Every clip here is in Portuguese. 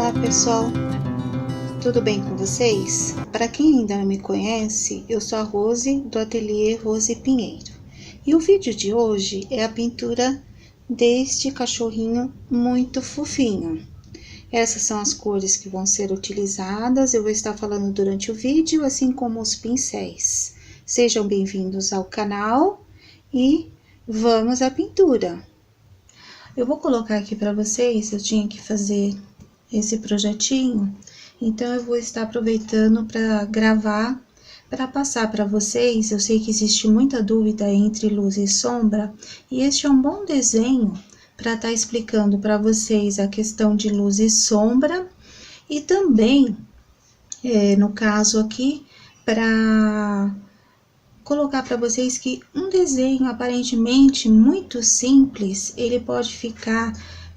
Olá pessoal, tudo bem com vocês? Para quem ainda não me conhece, eu sou a Rose do Ateliê Rose Pinheiro e o vídeo de hoje é a pintura deste cachorrinho muito fofinho. Essas são as cores que vão ser utilizadas, eu vou estar falando durante o vídeo, assim como os pincéis. Sejam bem-vindos ao canal e vamos à pintura. Eu vou colocar aqui para vocês, eu tinha que fazer esse projetinho, então eu vou estar aproveitando para gravar, para passar para vocês. Eu sei que existe muita dúvida entre luz e sombra, e este é um bom desenho para estar explicando para vocês a questão de luz e sombra, e também, no caso aqui, para colocar para vocês que um desenho aparentemente muito simples, ele pode ficar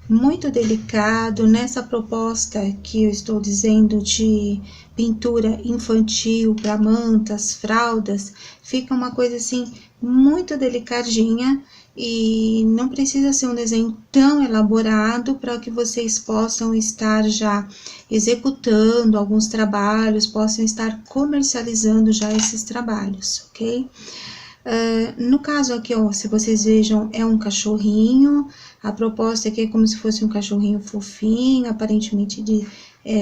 muito delicado nessa proposta que eu estou dizendo de pintura infantil para mantas, fraldas, fica uma coisa assim muito delicadinha e não precisa ser um desenho tão elaborado para que vocês possam estar já executando alguns trabalhos, possam estar comercializando já esses trabalhos, ok? No caso aqui, ó, se vocês vejam, é um cachorrinho. A proposta aqui é como se fosse um cachorrinho fofinho, aparentemente de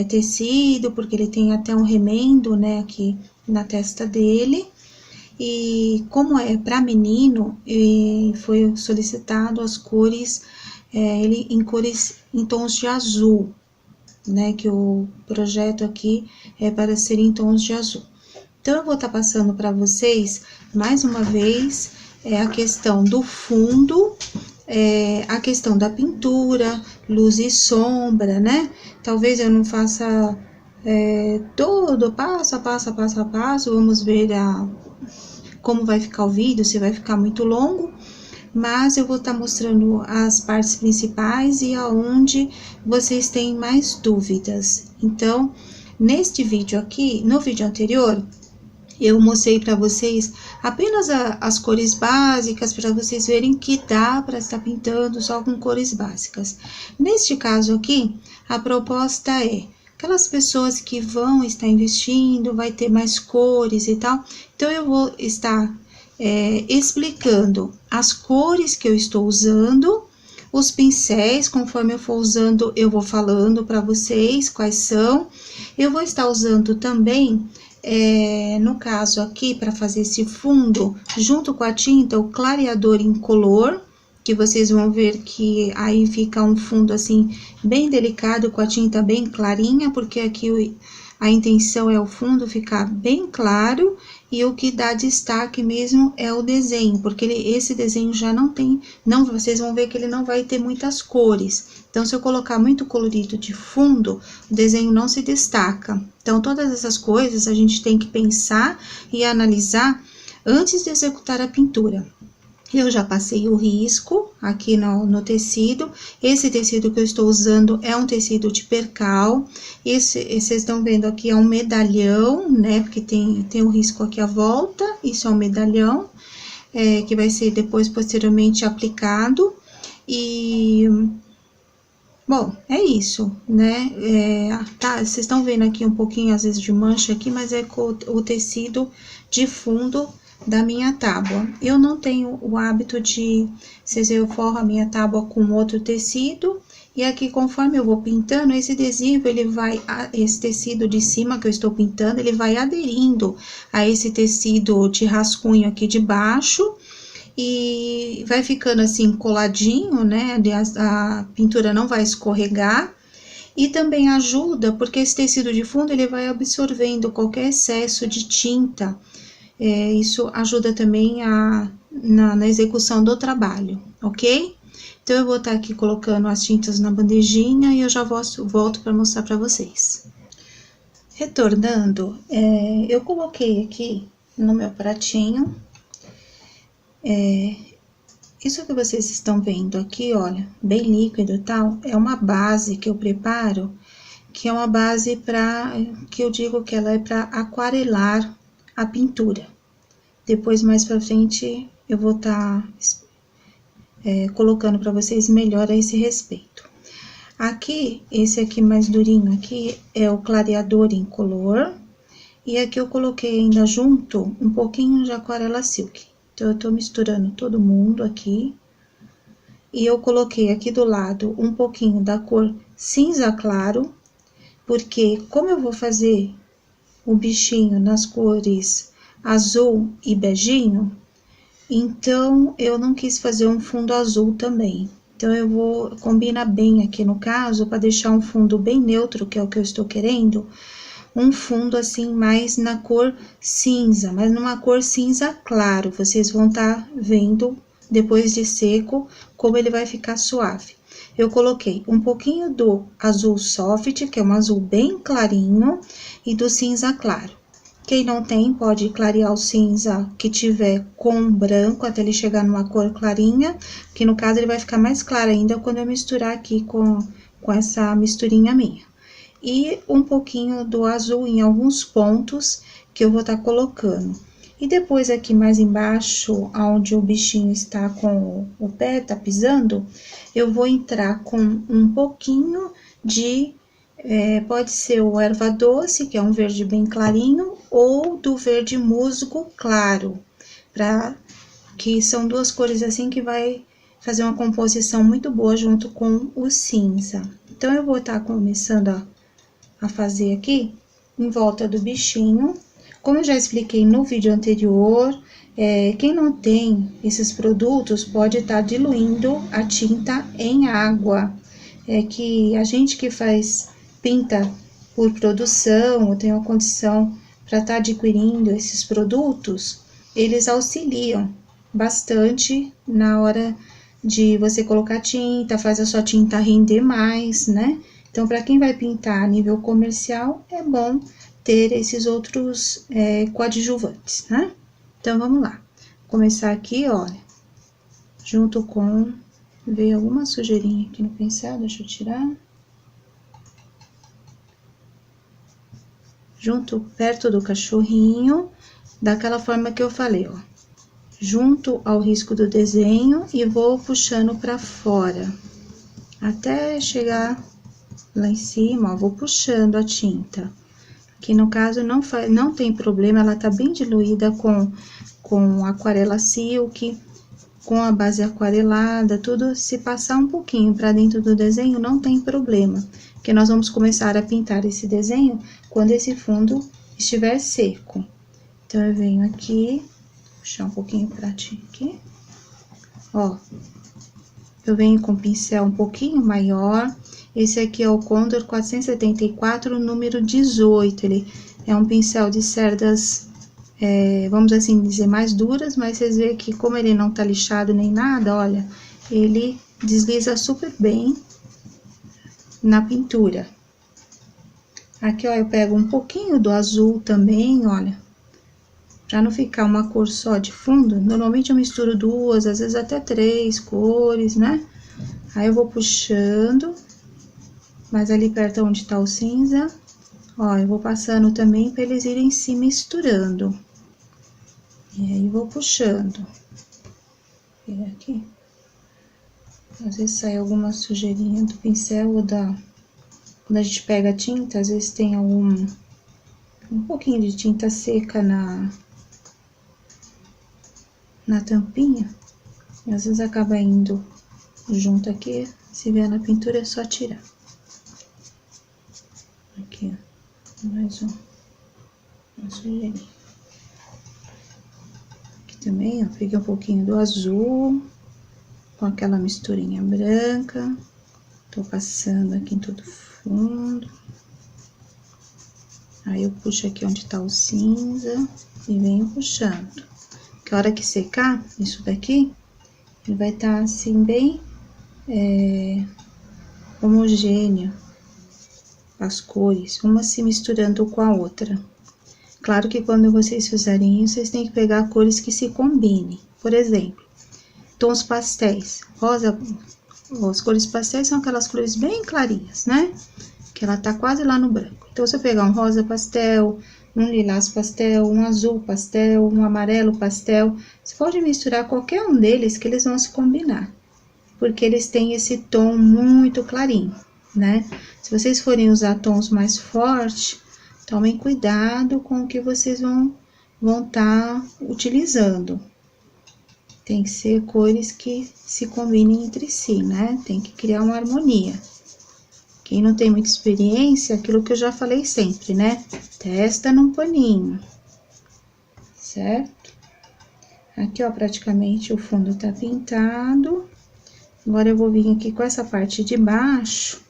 tecido, porque ele tem até um remendo, né, aqui na testa dele. E como é para menino, foi solicitado as cores, ele em cores em tons de azul, né, que o projeto aqui é para ser em tons de azul. Então, eu vou estar passando para vocês, mais uma vez, a questão do fundo, a questão da pintura, luz e sombra, né? Talvez eu não faça todo passo a passo, vamos ver como vai ficar o vídeo, se vai ficar muito longo, mas eu vou estar mostrando as partes principais e aonde vocês têm mais dúvidas. Então, neste vídeo aqui, no vídeo anterior, eu mostrei para vocês apenas as cores básicas, para vocês verem que dá para estar pintando só com cores básicas. Neste caso aqui, a proposta é aquelas pessoas que vão estar investindo, vai ter mais cores e tal. Então, eu vou estar explicando as cores que eu estou usando, os pincéis, conforme eu for usando, eu vou falando para vocês quais são. Eu vou estar usando também, no caso aqui, para fazer esse fundo, junto com a tinta, o clareador incolor, que vocês vão ver que aí fica um fundo assim, bem delicado, com a tinta bem clarinha, porque aqui a intenção é o fundo ficar bem claro, e o que dá destaque mesmo é o desenho, porque esse desenho já não tem, vocês vão ver que ele não vai ter muitas cores. Então, se eu colocar muito colorido de fundo, o desenho não se destaca. Então, todas essas coisas a gente tem que pensar e analisar antes de executar a pintura. Eu já passei o risco aqui no tecido. Esse tecido que eu estou usando é um tecido de percal. Vocês estão vendo aqui, é um medalhão, né? Porque tem o risco aqui à volta. Isso é um medalhão, que vai ser depois, posteriormente, aplicado. E, bom, é isso, né? Tá, vocês estão vendo aqui um pouquinho, às vezes, de mancha aqui, mas é com o tecido de fundo da minha tábua. Eu não tenho o hábito de, eu forro a minha tábua com outro tecido, e aqui, conforme eu vou pintando, esse adesivo, esse tecido de cima que eu estou pintando, ele vai aderindo a esse tecido de rascunho aqui de baixo, e vai ficando assim coladinho, né? A pintura não vai escorregar. E também ajuda, porque esse tecido de fundo, ele vai absorvendo qualquer excesso de tinta. Isso ajuda também na execução do trabalho, ok? Então, eu vou estar aqui colocando as tintas na bandejinha e eu já volto para mostrar para vocês. Retornando, eu coloquei aqui no meu pratinho, isso que vocês estão vendo aqui, olha, bem líquido e tal, é uma base que eu preparo, que é uma base que eu digo que ela é para aquarelar a pintura. Depois, mais pra frente, eu vou estar colocando para vocês melhor a esse respeito. Aqui, esse aqui mais durinho aqui, é o clareador incolor. E aqui eu coloquei ainda junto um pouquinho de aquarela silk. Então, eu tô misturando todo mundo aqui. E eu coloquei aqui do lado um pouquinho da cor cinza claro, porque como eu vou fazer o bichinho nas cores azul e beijinho, então eu não quis fazer um fundo azul também. Então, eu vou combinar bem aqui no caso, para deixar um fundo bem neutro, que é o que eu estou querendo, um fundo assim mais na cor cinza, mas numa cor cinza claro. Vocês vão estar vendo depois de seco como ele vai ficar suave. Eu coloquei um pouquinho do azul soft, que é um azul bem clarinho, e do cinza claro. Quem não tem, pode clarear o cinza que tiver com branco, até ele chegar numa cor clarinha, que no caso ele vai ficar mais claro ainda quando eu misturar aqui com essa misturinha minha. E um pouquinho do azul em alguns pontos que eu vou estar colocando. E depois aqui mais embaixo, onde o bichinho está com o pé, tá pisando, eu vou entrar com um pouquinho de... pode ser o erva doce, que é um verde bem clarinho, ou do verde musgo claro, que são duas cores assim que vai fazer uma composição muito boa junto com o cinza. Então, eu vou estar começando a fazer aqui em volta do bichinho. Como eu já expliquei no vídeo anterior, quem não tem esses produtos pode estar diluindo a tinta em água. Que a gente que pinta por produção ou tem uma condição para estar adquirindo esses produtos, eles auxiliam bastante na hora de você colocar tinta, faz a sua tinta render mais, né? Então, para quem vai pintar a nível comercial, é bom ter esses outros coadjuvantes, né? Então, vamos lá. Começar aqui, olha, junto com... Veio alguma sujeirinha aqui no pincel, deixa eu tirar. Junto, perto do cachorrinho, daquela forma que eu falei, ó. Junto ao risco do desenho e vou puxando pra fora. Até chegar lá em cima, ó, vou puxando a tinta. Que no caso não tem problema, ela tá bem diluída com aquarela silk, com a base aquarelada, tudo. Se passar um pouquinho para dentro do desenho, não tem problema, porque nós vamos começar a pintar esse desenho quando esse fundo estiver seco. Então, eu venho aqui, puxar um pouquinho pra ti aqui, ó. Eu venho com o pincel um pouquinho maior. Esse aqui é o Condor 474, número 18. Ele é um pincel de cerdas, vamos assim dizer, mais duras, mas vocês veem que como ele não tá lixado nem nada, olha, ele desliza super bem na pintura. Aqui, ó, eu pego um pouquinho do azul também, olha, pra não ficar uma cor só de fundo. Normalmente eu misturo duas, às vezes até três cores, né? Aí eu vou puxando, mas ali perto onde tá o cinza, ó, eu vou passando também pra eles irem se misturando. E aí, vou puxando. Vira aqui. Às vezes sai alguma sujeirinha do pincel ou quando a gente pega a tinta, às vezes tem um pouquinho de tinta seca na tampinha. E às vezes acaba indo junto aqui. Se vier na pintura, é só tirar. Aqui, ó. Mais uma sujeirinha. Também, ó, peguei um pouquinho do azul, com aquela misturinha branca, tô passando aqui em todo fundo. Aí, eu puxo aqui onde tá o cinza e venho puxando. Que a hora que secar isso daqui, ele vai tá assim, bem homogêneo, as cores, uma se misturando com a outra. Claro que quando vocês fizerem isso, vocês têm que pegar cores que se combinem. Por exemplo, tons pastéis. Rosa, as cores pastéis são aquelas cores bem clarinhas, né? Que ela tá quase lá no branco. Então, se eu pegar um rosa pastel, um lilás pastel, um azul pastel, um amarelo pastel, você pode misturar qualquer um deles que eles vão se combinar. Porque eles têm esse tom muito clarinho. né? Se vocês forem usar tons mais fortes, tomem cuidado com o que vocês vão tá utilizando. Tem que ser cores que se combinem entre si, né? Tem que criar uma harmonia. Quem não tem muita experiência, aquilo que eu já falei sempre, né? Testa num paninho, certo? Aqui, ó, praticamente o fundo tá pintado. Agora, eu vou vir aqui com essa parte de baixo.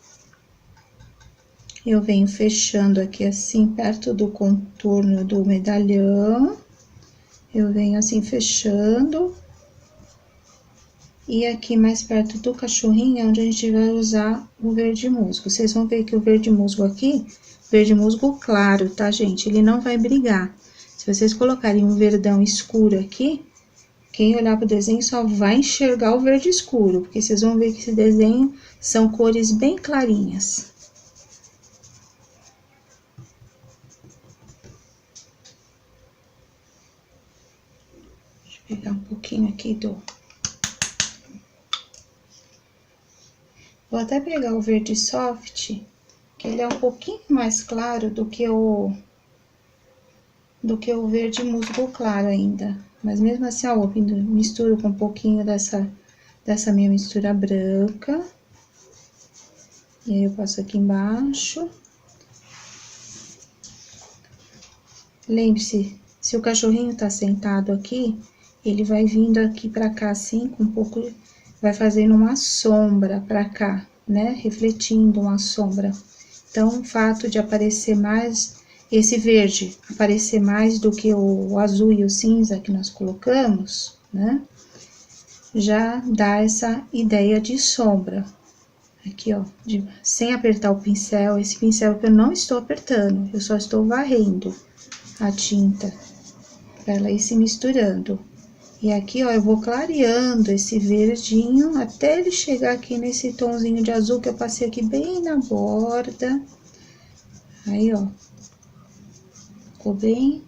Eu venho fechando aqui assim, perto do contorno do medalhão. Eu venho assim, fechando. E aqui mais perto do cachorrinho é onde a gente vai usar o verde musgo. Vocês vão ver que o verde musgo aqui, verde musgo claro, tá, gente? Ele não vai brigar. Se vocês colocarem um verdão escuro aqui, quem olhar pro desenho só vai enxergar o verde escuro, porque vocês vão ver que esse desenho são cores bem clarinhas. Deixa eu pegar um pouquinho aqui do... Vou até pegar o verde soft, que ele é um pouquinho mais claro do que o verde musgo claro ainda. Mas mesmo assim, ó, eu misturo com um pouquinho dessa minha mistura branca. E aí, eu passo aqui embaixo. Lembre-se, se o cachorrinho tá sentado aqui, ele vai vindo aqui pra cá assim, com um pouco... Vai fazendo uma sombra pra cá, né? Refletindo uma sombra. Então, o fato de aparecer mais, esse verde aparecer mais do que o azul e o cinza que nós colocamos, né? Já dá essa ideia de sombra. Aqui, ó, sem apertar o pincel, esse pincel que eu não estou apertando, eu só estou varrendo a tinta, pra ela ir se misturando. E aqui, ó, eu vou clareando esse verdinho até ele chegar aqui nesse tomzinho de azul que eu passei aqui bem na borda. Aí, ó, ficou bem...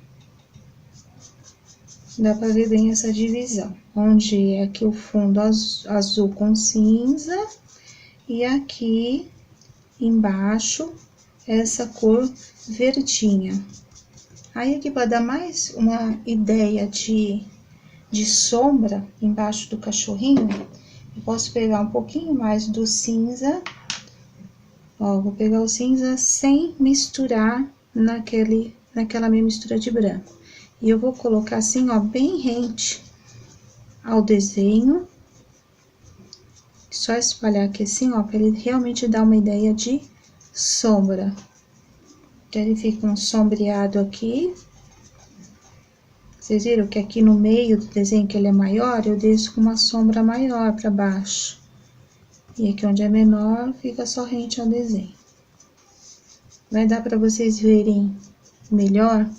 Dá pra ver bem essa divisão. Onde é aqui o fundo azul com cinza e aqui embaixo essa cor verdinha. Aí, aqui para dar mais uma ideia de sombra embaixo do cachorrinho, eu posso pegar um pouquinho mais do cinza. Ó, vou pegar o cinza sem misturar naquela minha mistura de branco. E eu vou colocar assim, ó, bem rente ao desenho. Só espalhar aqui assim, ó, pra ele realmente dar uma ideia de sombra. Então, ele fica um sombreado aqui. Vocês viram que aqui no meio do desenho, que ele é maior, eu desço com uma sombra maior pra baixo. E aqui onde é menor, fica só rente ao desenho. Vai dar pra vocês verem melhor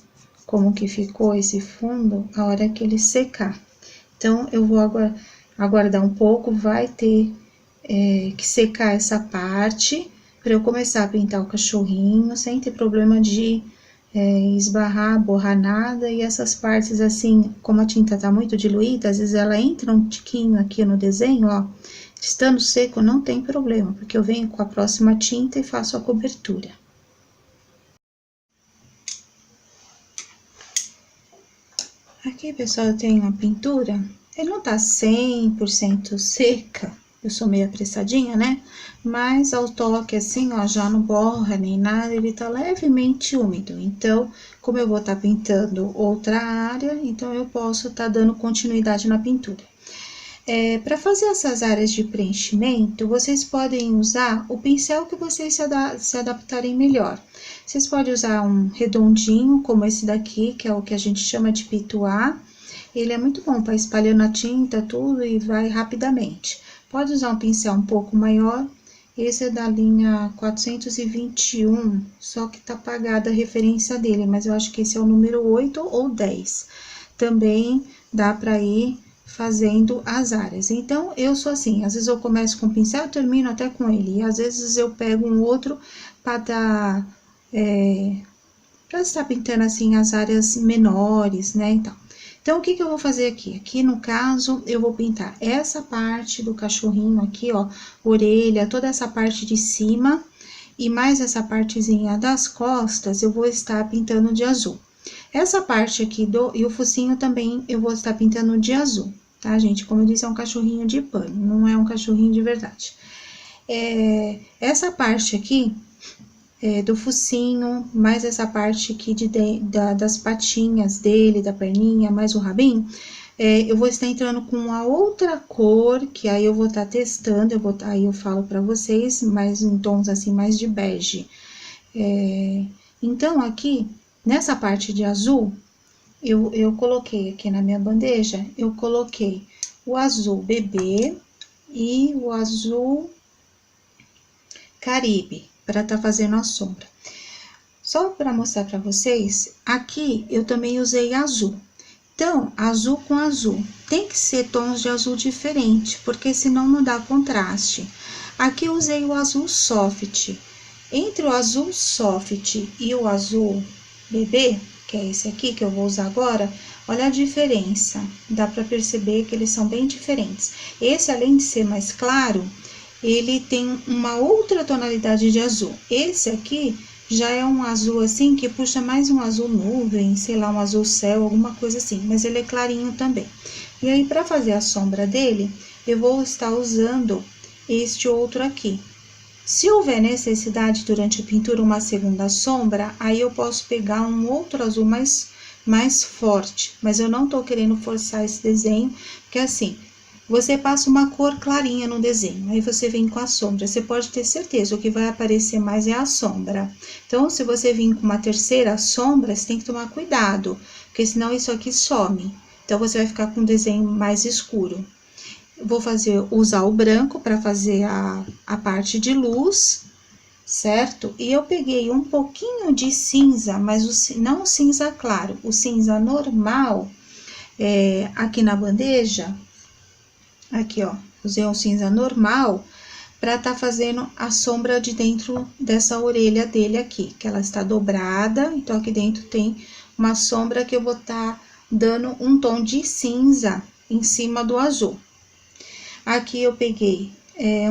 como que ficou esse fundo a hora que ele secar. Então, eu vou aguardar um pouco, vai ter que secar essa parte, pra eu começar a pintar o cachorrinho, sem ter problema de esbarrar, borrar nada, e essas partes assim, como a tinta tá muito diluída, às vezes ela entra um tiquinho aqui no desenho, ó, estando seco não tem problema, porque eu venho com a próxima tinta e faço a cobertura. Aqui, pessoal, eu tenho a pintura, ele não tá 100% seca, eu sou meio apressadinha, né? Mas ao toque assim, ó, já não borra nem nada, ele tá levemente úmido. Então, como eu vou tá pintando outra área, então eu posso tá dando continuidade na pintura. Para fazer essas áreas de preenchimento, vocês podem usar o pincel que vocês se adaptarem melhor. Vocês podem usar um redondinho, como esse daqui, que é o que a gente chama de pituá. Ele é muito bom para espalhando a tinta, tudo, e vai rapidamente. Pode usar um pincel um pouco maior, esse é da linha 421, só que tá apagada a referência dele, mas eu acho que esse é o número 8 ou 10. Também dá para ir fazendo as áreas. Então, eu sou assim, às vezes eu começo com o pincel, termino até com ele, e às vezes eu pego um outro para dar, para estar pintando assim as áreas menores, né, então. Então, o que eu vou fazer aqui? Aqui, no caso, eu vou pintar essa parte do cachorrinho aqui, ó, orelha, toda essa parte de cima, e mais essa partezinha das costas, eu vou estar pintando de azul. Essa parte aqui e o focinho também eu vou estar pintando de azul, tá, gente? Como eu disse, é um cachorrinho de pano, não é um cachorrinho de verdade. Essa parte aqui do focinho, mais essa parte aqui das patinhas dele, da perninha, mais o rabinho, eu vou estar entrando com a outra cor, que aí eu vou estar testando, aí eu falo pra vocês, mais em tons assim, mais de bege. Então, aqui, nessa parte de azul, eu coloquei aqui na minha bandeja, eu coloquei o azul bebê e o azul Caribe, para tá fazendo a sombra. Só para mostrar para vocês, aqui eu também usei azul. Então, azul com azul. Tem que ser tons de azul diferente, porque senão não dá contraste. Aqui eu usei o azul soft. Entre o azul soft e o azul bebê, que é esse aqui que eu vou usar agora, olha a diferença. Dá para perceber que eles são bem diferentes. Esse, além de ser mais claro, ele tem uma outra tonalidade de azul. Esse aqui já é um azul assim, que puxa mais um azul nuvem, sei lá, um azul céu, alguma coisa assim, mas ele é clarinho também. E aí, para fazer a sombra dele, eu vou estar usando este outro aqui. Se houver necessidade durante a pintura uma segunda sombra, aí eu posso pegar um outro azul mais forte, mas eu não tô querendo forçar esse desenho, porque assim, você passa uma cor clarinha no desenho, aí você vem com a sombra, você pode ter certeza, o que vai aparecer mais é a sombra. Então, se você vir com uma terceira sombra, você tem que tomar cuidado, porque senão isso aqui some. Então, você vai ficar com um desenho mais escuro. Vou usar o branco para fazer a parte de luz, certo? E eu peguei um pouquinho de cinza, mas não o cinza claro, o cinza normal, aqui na bandeja. Aqui, ó, usei um cinza normal para tá fazendo a sombra de dentro dessa orelha dele aqui, que ela está dobrada, então aqui dentro tem uma sombra que eu vou tá dando um tom de cinza em cima do azul. Aqui eu peguei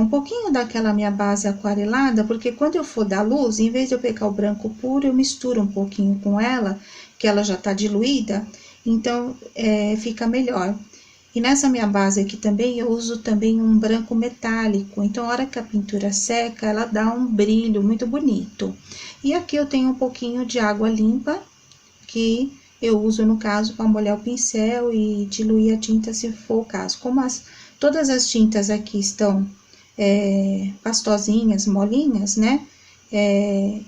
um pouquinho daquela minha base aquarelada, porque quando eu for dar luz, em vez de eu pegar o branco puro, eu misturo um pouquinho com ela, que ela já tá diluída, então fica melhor. E nessa minha base aqui também, eu uso também um branco metálico. Então, a hora que a pintura seca, ela dá um brilho muito bonito. E aqui eu tenho um pouquinho de água limpa, que eu uso, no caso, para molhar o pincel e diluir a tinta, se for o caso. Como todas as tintas aqui estão pastosinhas, molinhas, né?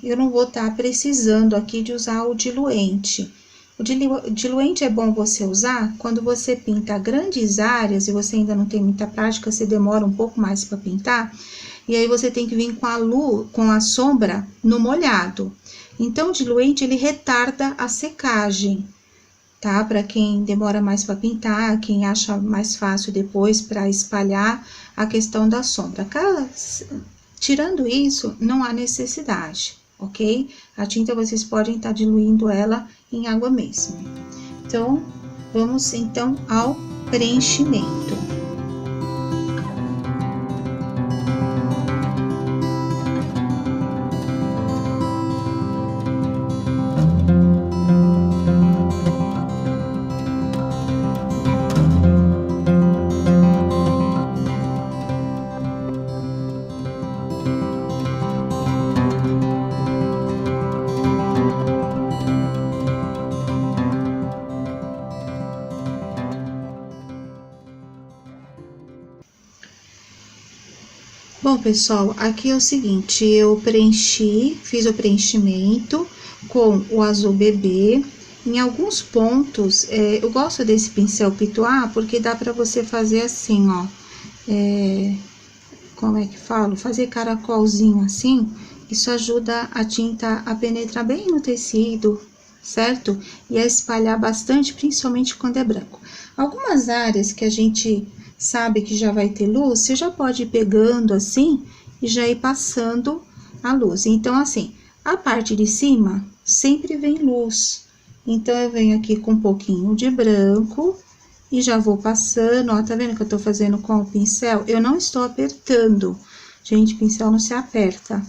Eu não vou estar precisando aqui de usar o diluente. O diluente é bom você usar quando você pinta grandes áreas e você ainda não tem muita prática, você demora um pouco mais para pintar, e aí você tem que vir com a sombra no molhado. Então, o diluente, ele retarda a secagem, tá? Para quem demora mais para pintar, quem acha mais fácil depois para espalhar a questão da sombra. Tirando isso, não há necessidade, ok? A tinta vocês podem estar diluindo ela em água mesmo. Então, vamos então ao preenchimento. Bom, pessoal, aqui é o seguinte, eu fiz o preenchimento com o azul bebê. Em alguns pontos, eu gosto desse pincel Pitois, porque dá pra você fazer assim, ó, como é que falo? Fazer caracolzinho assim, isso ajuda a tinta a penetrar bem no tecido, certo? E a espalhar bastante, principalmente quando é branco. Algumas áreas que a gente sabe que já vai ter luz, você já pode ir pegando assim e já ir passando a luz. Então, assim, a parte de cima sempre vem luz. Então, eu venho aqui com um pouquinho de branco e já vou passando, ó, tá vendo que eu tô fazendo com o pincel? Eu não estou apertando, gente, pincel não se aperta.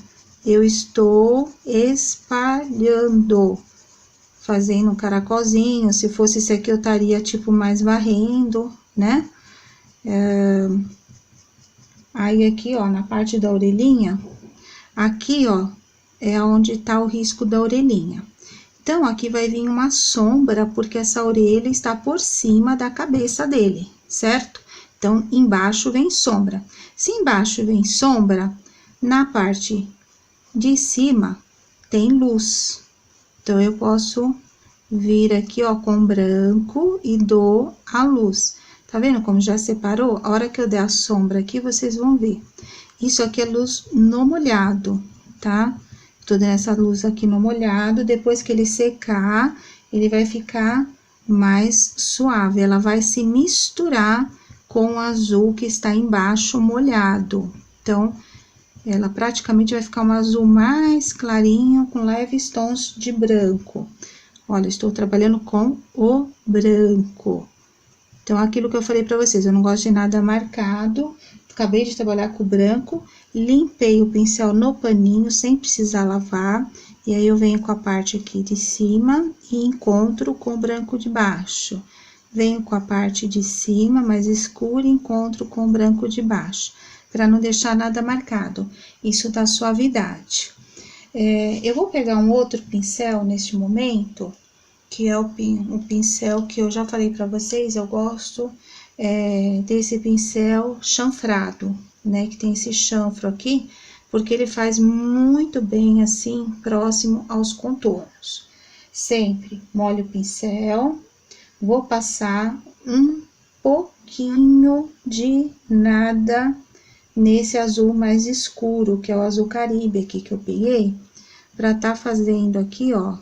Eu estou espalhando, fazendo um caracolzinho. Se fosse esse aqui, eu estaria, tipo, mais varrendo, né? Aí, aqui, ó, na parte da orelhinha, aqui, ó, é onde tá o risco da orelhinha. Então, aqui vai vir uma sombra, porque essa orelha está por cima da cabeça dele, certo? Então, embaixo vem sombra. Se embaixo vem sombra, na parte de cima tem luz. Então, eu posso vir aqui, ó, com branco e dou a luz. Tá vendo como já separou? A hora que eu der a sombra aqui, vocês vão ver. Isso aqui é luz no molhado, tá? Tô dando essa luz aqui no molhado, depois que ele secar, ele vai ficar mais suave. Ela vai se misturar com o azul que está embaixo molhado. Então, ela praticamente vai ficar um azul mais clarinho, com leves tons de branco. Olha, estou trabalhando com o branco. Então, aquilo que eu falei pra vocês, eu não gosto de nada marcado. Acabei de trabalhar com o branco, limpei o pincel no paninho, sem precisar lavar. E aí, eu venho com a parte aqui de cima e encontro com o branco de baixo. Venho com a parte de cima, mais escura, e encontro com o branco de baixo. Pra não deixar nada marcado. Isso dá suavidade. Eu vou pegar um outro pincel neste momento, que é o pincel que eu já falei pra vocês, eu gosto desse pincel chanfrado, né, que tem esse chanfro aqui, porque ele faz muito bem, assim, próximo aos contornos. Sempre molho o pincel, vou passar um pouquinho de nada nesse azul mais escuro, que é o azul Caribe aqui que eu peguei, pra tá fazendo aqui, ó,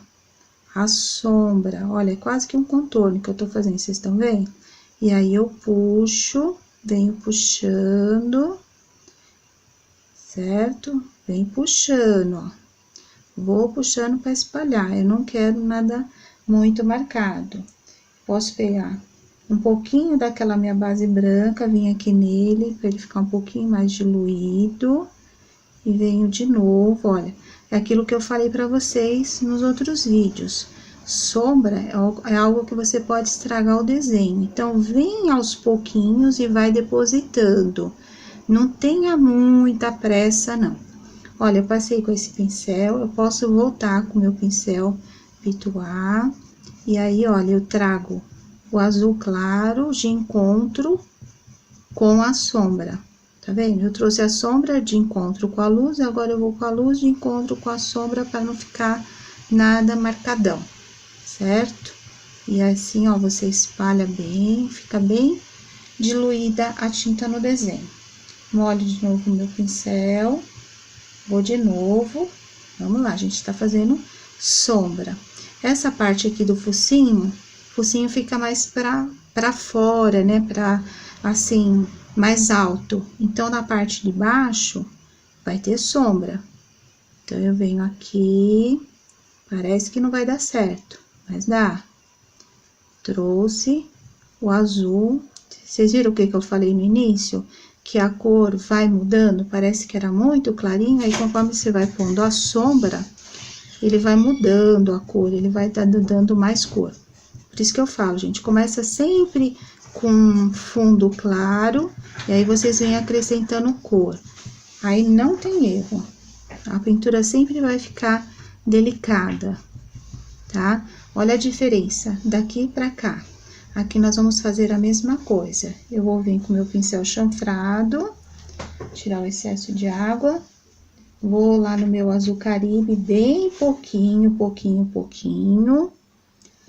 a sombra. Olha, é quase que um contorno que eu tô fazendo, vocês estão vendo? E aí, eu puxo, venho puxando, certo? Vem puxando, ó. Vou puxando pra espalhar, eu não quero nada muito marcado. Posso pegar um pouquinho daquela minha base branca, vim aqui nele, pra ele ficar um pouquinho mais diluído. E venho de novo, olha, é aquilo que eu falei pra vocês nos outros vídeos. Sombra é algo que você pode estragar o desenho. Então, vem aos pouquinhos e vai depositando. Não tenha muita pressa, não. Olha, eu passei com esse pincel, eu posso voltar com o meu pincel Pituá. E aí, olha, eu trago o azul claro de encontro com a sombra. Tá vendo? Eu trouxe a sombra de encontro com a luz, agora eu vou com a luz de encontro com a sombra para não ficar nada marcadão, certo? E assim, ó, você espalha bem, fica bem diluída a tinta no desenho. Molho de novo o meu pincel, vou de novo, vamos lá, a gente tá fazendo sombra. Essa parte aqui do focinho fica mais pra fora, né, assim, mais alto. Então, na parte de baixo, vai ter sombra. Então, eu venho aqui, parece que não vai dar certo, mas dá. Trouxe o azul. Vocês viram o que eu falei no início? Que a cor vai mudando, parece que era muito clarinho, aí conforme você vai pondo a sombra, ele vai mudando a cor, ele vai dando mais cor. Por isso que eu falo, gente, começa sempre com fundo claro, e aí vocês vêm acrescentando cor. Aí não tem erro. A pintura sempre vai ficar delicada, tá? Olha a diferença daqui pra cá. Aqui nós vamos fazer a mesma coisa. Eu vou vir com meu pincel chanfrado, tirar o excesso de água. Vou lá no meu azul Caribe, bem pouquinho.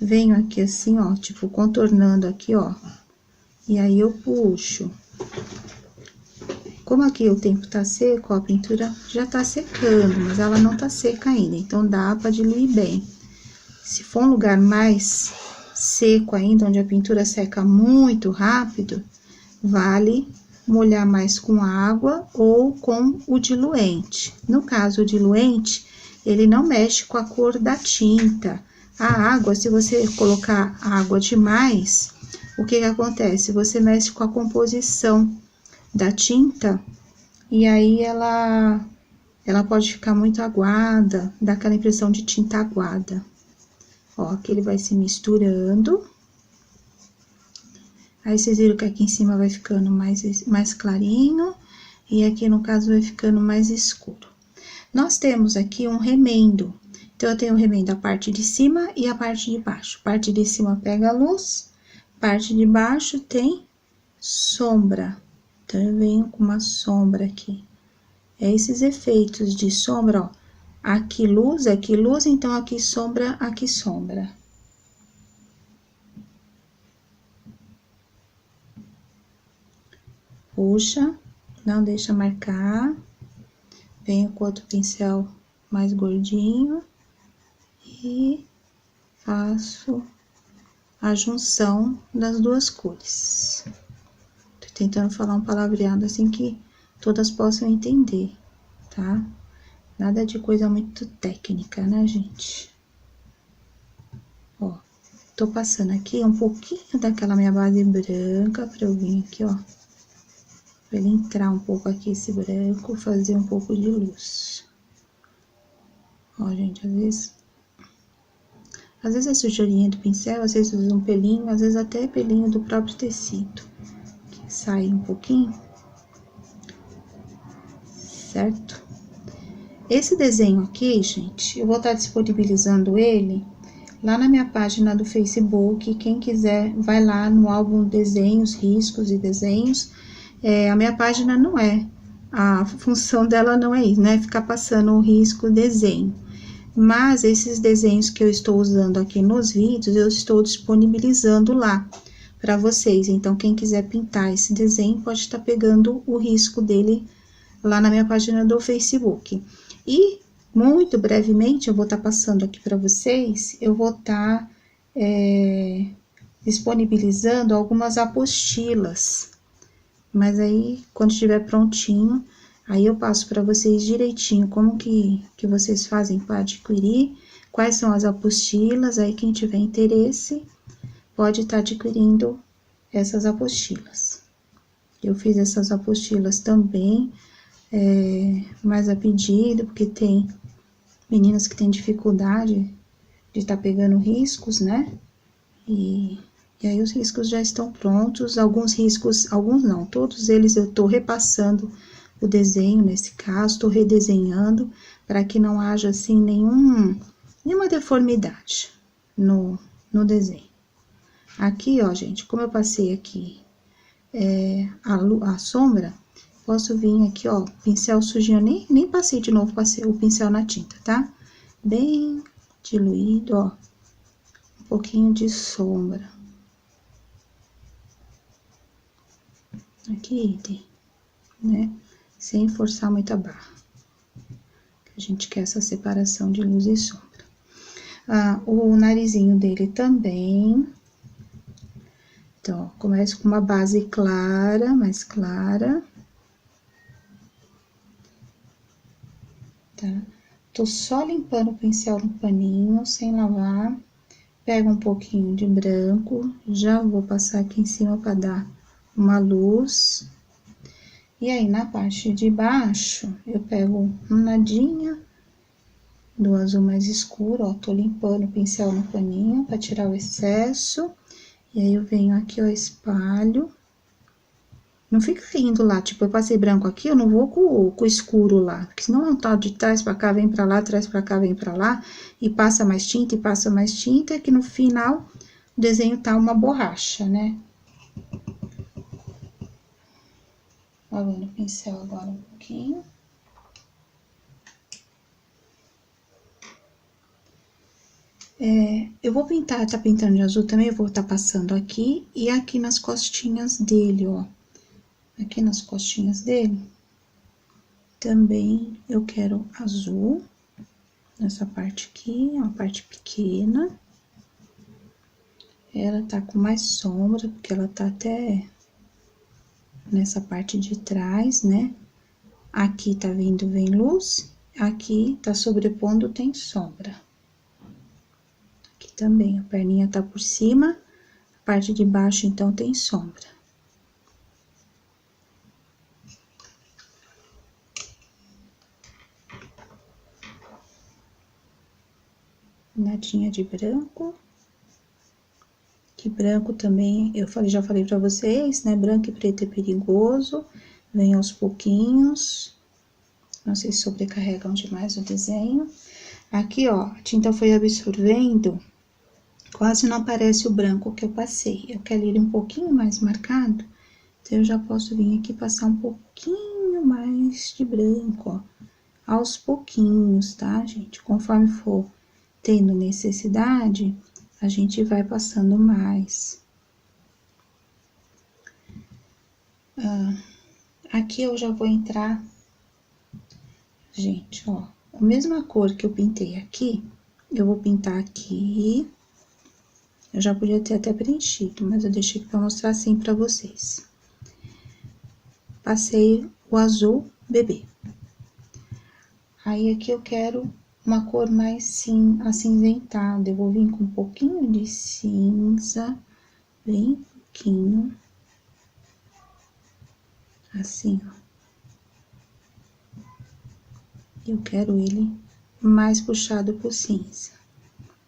Venho aqui assim, ó, tipo, contornando aqui, ó. E aí, eu puxo. Como aqui o tempo tá seco, ó, a pintura já tá secando, mas ela não tá seca ainda, então dá pra diluir bem. Se for um lugar mais seco ainda, onde a pintura seca muito rápido, vale molhar mais com água ou com o diluente. No caso, o diluente, ele não mexe com a cor da tinta, A água, se você colocar água demais, o que que acontece? Você mexe com a composição da tinta e aí ela pode ficar muito aguada, dá aquela impressão de tinta aguada. Ó, aqui ele vai se misturando. Aí, vocês viram que aqui em cima vai ficando mais clarinho, e aqui, no caso, vai ficando mais escuro. Nós temos aqui um remendo. Então, eu tenho o remendo a parte de cima e a parte de baixo. Parte de cima pega a luz, parte de baixo tem sombra. Então, eu venho com uma sombra aqui. É esses efeitos de sombra, ó. Aqui luz, então aqui sombra, aqui sombra. Puxa, não deixa marcar. Venho com outro pincel mais gordinho e faço a junção das duas cores. Tô tentando falar um palavreado assim que todas possam entender, tá? Nada de coisa muito técnica, né, gente? Ó, tô passando aqui um pouquinho daquela minha base branca pra eu vir aqui, ó. Pra ele entrar um pouco aqui esse branco, fazer um pouco de luz. Ó, gente, às vezes é sujeirinha do pincel, às vezes usa um pelinho, às vezes até pelinho do próprio tecido, que sai um pouquinho, certo? Esse desenho aqui, gente, eu vou estar disponibilizando ele lá na minha página do Facebook. Quem quiser, vai lá no álbum Desenhos, Riscos e Desenhos. A minha página não a função dela não é isso, né? Ficar passando o risco desenho. Mas esses desenhos que eu estou usando aqui nos vídeos, eu estou disponibilizando lá para vocês. Então, quem quiser pintar esse desenho, pode estar pegando o risco dele lá na minha página do Facebook. E, muito brevemente, eu vou estar passando aqui para vocês, eu vou estar disponibilizando algumas apostilas. Mas aí, quando estiver prontinho, aí eu passo para vocês direitinho como que vocês fazem para adquirir, quais são as apostilas. Aí, quem tiver interesse, pode estar adquirindo essas apostilas. Eu fiz essas apostilas também, mais a pedido, porque tem meninas que têm dificuldade de estar pegando riscos, né? E aí, os riscos já estão prontos. Alguns riscos, alguns não, todos eles eu tô repassando o desenho, nesse caso, tô redesenhando, para que não haja, assim, nenhuma deformidade no desenho. Aqui, ó, gente, como eu passei aqui a sombra, posso vir aqui, ó, pincel sujinho, nem passei de novo, passei o pincel na tinta, tá? Bem diluído, ó, um pouquinho de sombra. Aqui, né? Sem forçar muito a barra. A gente quer essa separação de luz e sombra. O narizinho dele também. Então, ó, começo com uma base clara, mais clara. Tá? Tô só limpando o pincel no paninho, sem lavar. Pego um pouquinho de branco, já vou passar aqui em cima para dar uma luz. E aí, na parte de baixo, eu pego nadinha do azul mais escuro, ó, tô limpando o pincel no paninho pra tirar o excesso. E aí, eu venho aqui, ó, espalho. Não fica indo lá, tipo, eu passei branco aqui, eu não vou com o escuro lá, porque senão é um tal de trás pra cá, vem pra lá, trás pra cá, vem pra lá, e passa mais tinta, e passa mais tinta, que no final o desenho tá uma borracha, né? Lavando o pincel agora um pouquinho. Eu vou pintar, tá pintando de azul também, eu vou tá passando aqui e aqui nas costinhas dele, ó. Aqui nas costinhas dele, também eu quero azul, nessa parte aqui, uma parte pequena. Ela tá com mais sombra, porque ela tá até nessa parte de trás, né? Aqui tá vindo, vem luz, aqui tá sobrepondo, tem sombra. Aqui também, a perninha tá por cima, a parte de baixo, então, tem sombra. Nadinha de branco. Que branco também, já falei pra vocês, né? Branco e preto é perigoso, vem aos pouquinhos. Não se sobrecarregam demais o desenho. Aqui, ó, a tinta foi absorvendo, quase não aparece o branco que eu passei. Eu quero ele um pouquinho mais marcado, então eu já posso vir aqui passar um pouquinho mais de branco, ó. Aos pouquinhos, tá, gente? Conforme for tendo necessidade, a gente vai passando mais. Aqui eu já vou entrar, gente, ó, a mesma cor que eu pintei aqui, eu vou pintar aqui. Eu já podia ter até preenchido, mas eu deixei pra mostrar assim pra vocês. Passei o azul bebê. Aí, aqui eu quero uma cor mais acinzentada. Eu vou vir com um pouquinho de cinza, bem pouquinho. Assim, ó. Eu quero ele mais puxado pro cinza.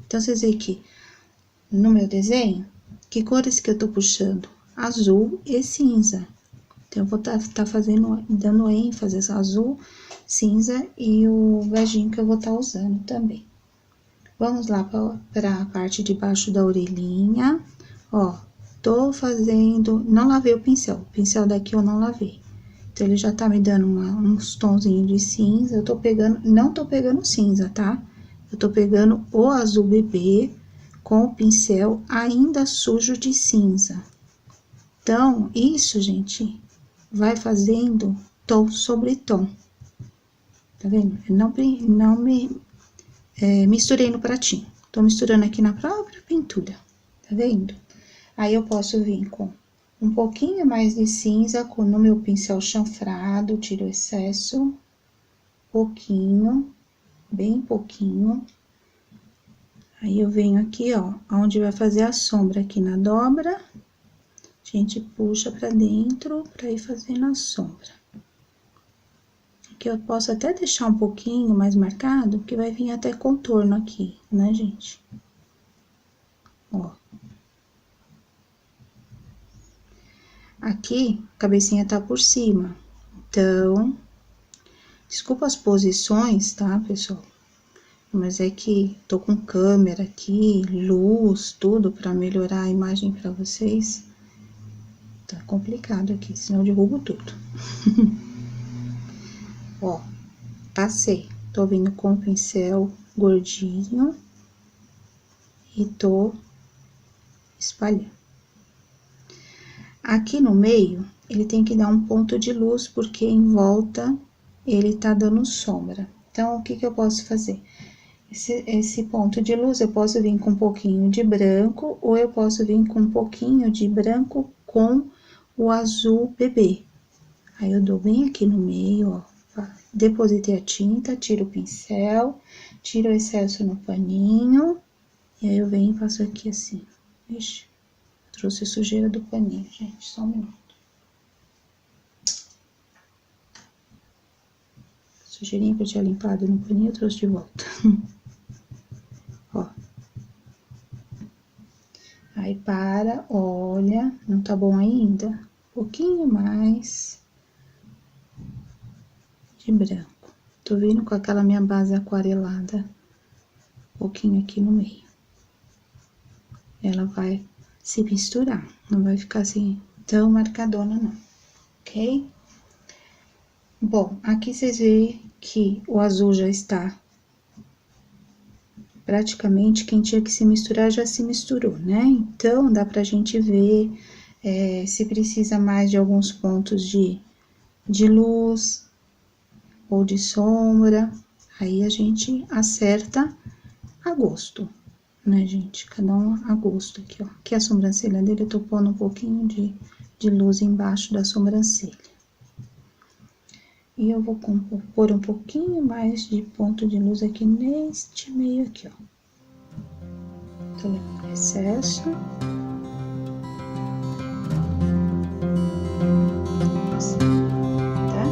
Então, vocês veem que no meu desenho, que cores que eu tô puxando? Azul e cinza. Então, eu vou tá fazendo, dando ênfase azul, cinza e o beijinho que eu vou tá usando também. Vamos lá pra parte de baixo da orelhinha. Ó, tô fazendo, não lavei o pincel daqui eu não lavei. Então, ele já tá me dando uns tonzinhos de cinza. Eu tô pegando, não tô pegando cinza, tá? Eu tô pegando o azul bebê com o pincel ainda sujo de cinza. Então, isso, gente, vai fazendo tom sobre tom. Tá vendo? Eu não me misturei no pratinho. Tô misturando aqui na própria pintura. Tá vendo? Aí, eu posso vir com um pouquinho mais de cinza no meu pincel chanfrado, tiro o excesso, pouquinho, bem pouquinho. Aí, eu venho aqui, ó, onde vai fazer a sombra aqui na dobra, a gente puxa pra dentro pra ir fazendo a sombra. Aqui eu posso até deixar um pouquinho mais marcado, porque vai vir até contorno aqui, né, gente? Ó. Aqui, a cabecinha tá por cima, então, desculpa as posições, tá, pessoal? Mas é que tô com câmera aqui, luz, tudo pra melhorar a imagem pra vocês. Tá complicado aqui, senão eu derrubo tudo. Ó, passei. Tô vindo com o pincel gordinho e tô espalhando. Aqui no meio, ele tem que dar um ponto de luz, porque em volta ele tá dando sombra. Então, o que que eu posso fazer? Esse ponto de luz, eu posso vir com um pouquinho de branco, ou eu posso vir com um pouquinho de branco com o azul bebê. Aí, eu dou bem aqui no meio, ó, depositei a tinta, tiro o pincel, tiro o excesso no paninho, e aí eu venho e passo aqui assim. Ixi, trouxe sujeira do paninho, gente, só um minuto. Sujeirinha que eu tinha limpado no paninho, eu trouxe de volta. Ó. Aí, olha, não tá bom ainda? Um pouquinho mais de branco. Tô vindo com aquela minha base aquarelada, um pouquinho aqui no meio. Ela vai se misturar, não vai ficar assim tão marcadona, não, ok? Bom, aqui vocês veem que o azul já está praticamente, quem tinha que se misturar já se misturou, né? Então, dá pra gente ver se precisa mais de alguns pontos de luz ou de sombra, aí a gente acerta a gosto, né, gente? Cada um a gosto aqui, ó. Aqui a sobrancelha dele, eu tô pondo um pouquinho de luz embaixo da sobrancelha. E eu vou pôr um pouquinho mais de ponto de luz aqui neste meio aqui, ó. Tô levando excesso. Tá?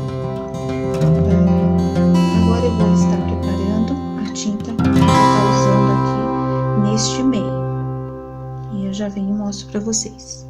Agora eu vou estar preparando a tinta que eu vou estar usando aqui neste meio. E eu já venho e mostro pra vocês.